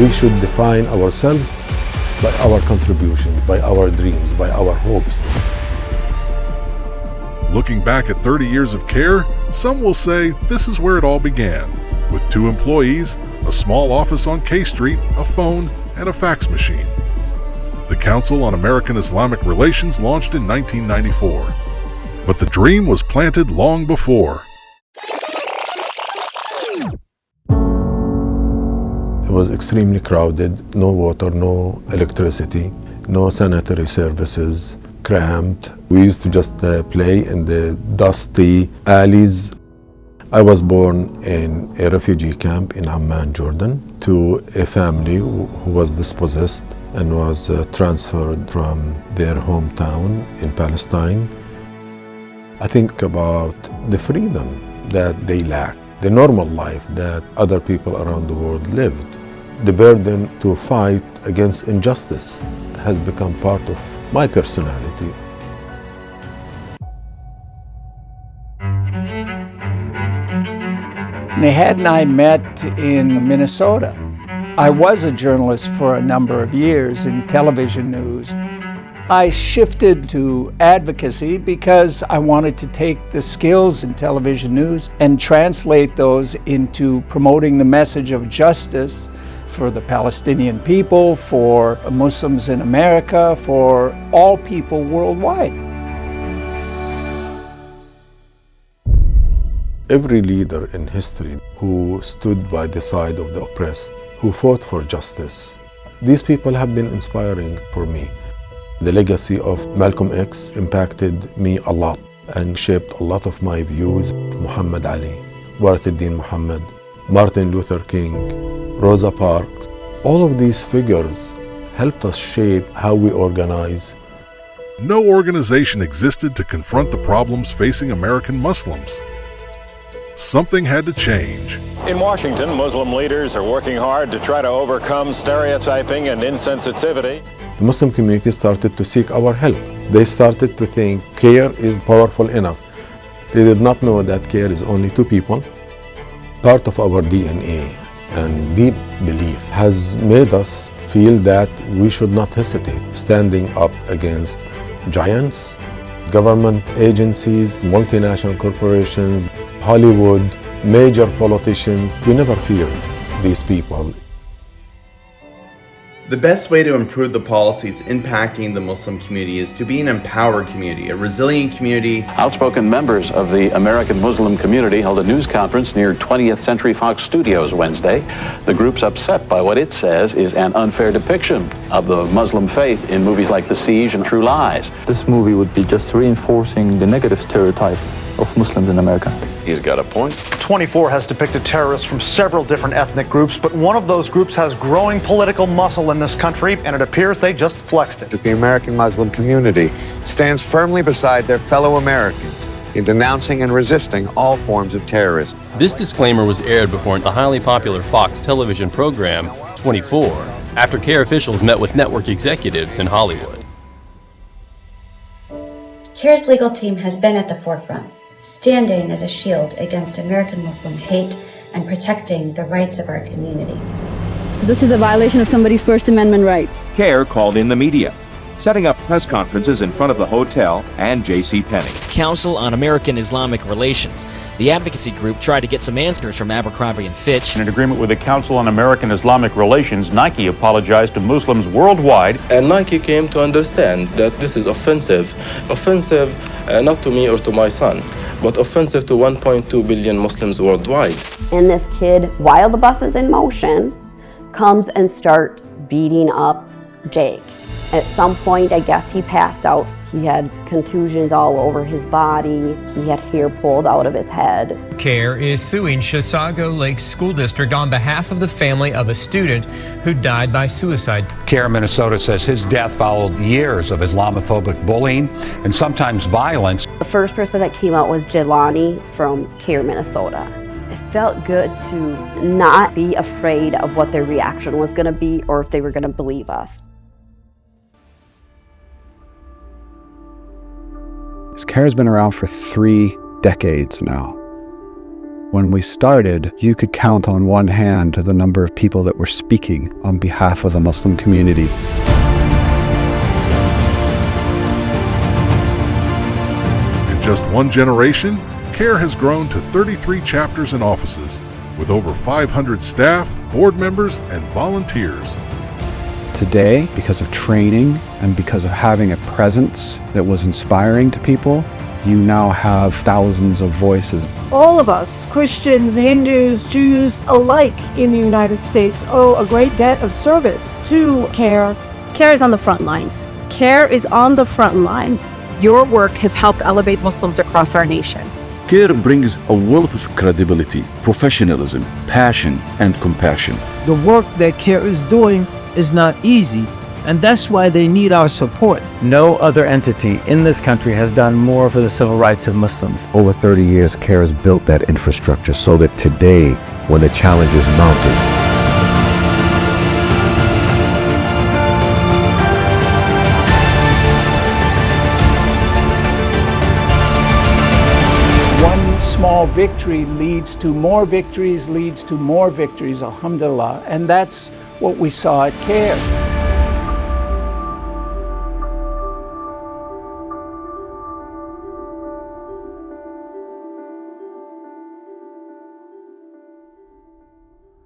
We should define ourselves by our contributions, by our dreams, by our hopes. Looking back at 30 years of CAIR, some will say this is where it all began, with 2 employees, a small office on K Street, a phone, and a fax machine. The Council on American-Islamic Relations launched in 1994, but the dream was planted long before. It was extremely crowded, no water, no electricity, no sanitary services, cramped. We used to just play in the dusty alleys. I was born in a refugee camp in Amman, Jordan, to a family who was dispossessed and was transferred from their hometown in Palestine. I think about the freedom that they lack, the normal life that other people around the world lived. The burden to fight against injustice has become part of my personality. Syed and I met in Minnesota. I was a journalist for a number of years in television news. I shifted to advocacy because I wanted to take the skills in television news and translate those into promoting the message of justice for the Palestinian people, for Muslims in America, for all people worldwide. Every leader in history who stood by the side of the oppressed, who fought for justice, these people have been inspiring for me. The legacy of Malcolm X impacted me a lot and shaped a lot of my views. Muhammad Ali, Waratuddin Muhammad, Martin Luther King, Rosa Parks, all of these figures helped us shape how we organize. No organization existed to confront the problems facing American Muslims. Something had to change. In Washington, Muslim leaders are working hard to try to overcome stereotyping and insensitivity. The Muslim community started to seek our help. They started to think CAIR is powerful enough. They did not know that CAIR is only 2 people. Part of our DNA and deep belief has made us feel that we should not hesitate standing up against giants, government agencies, multinational corporations, Hollywood, major politicians. We never feared these people. The best way to improve the policies impacting the Muslim community is to be an empowered community, a resilient community. Outspoken members of the American Muslim community held a news conference near 20th Century Fox Studios Wednesday. The group's upset by what it says is an unfair depiction of the Muslim faith in movies like The Siege and True Lies. This movie would be just reinforcing the negative stereotype of Muslims in America. He's got a point. 24 has depicted terrorists from several different ethnic groups, but one of those groups has growing political muscle in this country, and it appears they just flexed it. The American Muslim community stands firmly beside their fellow Americans in denouncing and resisting all forms of terrorism. This disclaimer was aired before the highly popular Fox television program, 24, after CAIR officials met with network executives in Hollywood. CAIR's legal team has been at the forefront, standing as a shield against American Muslim hate and protecting the rights of our community. This is a violation of somebody's First Amendment rights. CAIR called in the media, setting up press conferences in front of the hotel and JCPenney. Council on American-Islamic Relations. The advocacy group tried to get some answers from Abercrombie & Fitch. In an agreement with the Council on American-Islamic Relations, Nike apologized to Muslims worldwide. And Nike came to understand that this is offensive. Offensive not to me or to my son, but offensive to 1.2 billion Muslims worldwide. And this kid, while the bus is in motion, comes and starts beating up Jake. At some point, I guess he passed out. He had contusions all over his body. He had hair pulled out of his head. CAIR is suing Chisago Lake School District on behalf of the family of a student who died by suicide. CAIR Minnesota says his death followed years of Islamophobic bullying and sometimes violence. The first person that came out was Jelani from CAIR Minnesota. It felt good to not be afraid of what their reaction was going to be or if they were going to believe us. CAIR has been around for 3 decades now. When we started, you could count on one hand the number of people that were speaking on behalf of the Muslim communities. In just one generation, CAIR has grown to 33 chapters and offices, with over 500 staff, board members, and volunteers. Today, because of training and because of having a presence that was inspiring to people, you now have thousands of voices. All of us, Christians, Hindus, Jews alike in the United States, owe a great debt of service to CAIR. CAIR is on the front lines. CAIR is on the front lines. Your work has helped elevate Muslims across our nation. CAIR brings a wealth of credibility, professionalism, passion, and compassion. The work that CAIR is doing is not easy, and that's why they need our support. No other entity in this country has done more for the civil rights of Muslims. Over 30 years, CAIR has built that infrastructure so that today, when the challenge is mounted, one small victory leads to more victories, leads to more victories, alhamdulillah. And that's what we saw at CAIR.